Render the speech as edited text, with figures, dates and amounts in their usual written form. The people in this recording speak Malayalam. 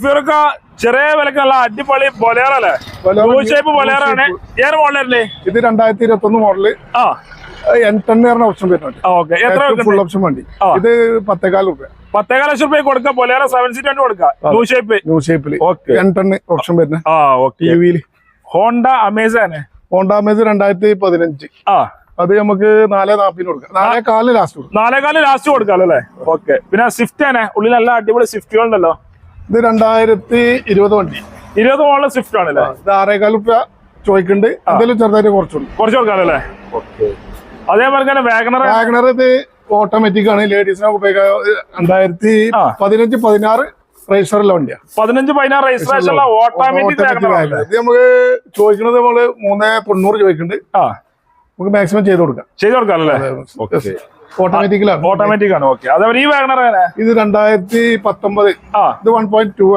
ഫിറക്ക ചെറിയ വിലക്കുള്ള അടിപൊളി ബൊലേറോ അല്ലേ? ഷേപ്പ് ബൊലേറോ ആണ്. ഏത് മോഡലല്ലേ ഇത്? 2021 മോഡല്. ആ N10 ഓപ്ഷൻ വരുന്നുണ്ട്. ഫുൾ ഓപ്ഷൻ വണ്ടി. ഇത് 10,4 രൂപ. 10,4 ലക്ഷം രൂപ കൊടുക്കാം. ബൊലേറോ 7 സീറ്റ് വണ്ടി കൊടുക്കാം. ന്യൂ ഷേപ്പില് N10 ഓപ്ഷൻ വരുന്നത്. ടിവിയില് ഹോണ്ട അമേസ് ആണ്. Honda Amaze 2015. അത് നമുക്ക് 4,40 കൊടുക്കാം. 4,4 ലാസ്റ്റ് കൊടുക്കാം. 4,4 ലാസ്റ്റ് കൊടുക്കാം അല്ലേ? ഓക്കെ. പിന്നെ സ്വിഫ്റ്റ് ആണ്. ഉള്ളിൽ നല്ല അടിപൊളി സ്വിഫ്റ്റുകളുണ്ടല്ലോ. ഇത് 2020 വണ്ടി. 20 മോഡൽ സ്വിഫ്റ്റ് ആണല്ലേ? ഇത് 6,4 രൂപ ചോദിക്കുന്നുണ്ട്. എന്തെങ്കിലും ചെറുതായിട്ട് കുറച്ച് കൊടുക്കാം അല്ലേ? അതേപോലെ തന്നെ വാഗണർ ഇത് ഓട്ടോമാറ്റിക് ആണ്. ലേഡീസിനൊക്കെ ഉപയോഗിക്കാം. 2015-16 രജിസ്റ്ററുള്ള വണ്ടിയാണ്. 15-16 രജിസ്ട്രേഷൻ ഓട്ടോമാറ്റിക്. ഇത് നമുക്ക് ചോദിക്കുന്നത് നമ്മള് 3,90 ചോദിക്കുന്നുണ്ട്. നമുക്ക് മാക്സിമം ചെയ്ത് കൊടുക്കാം അല്ലേ? ഓട്ടോമാറ്റിക്കിലാണ്. ഓട്ടോമാറ്റിക് ആണ്. ഓക്കെ. അതേപോലെ ഈ വാഗണർ ഇത് 2019. ഇത് 1.2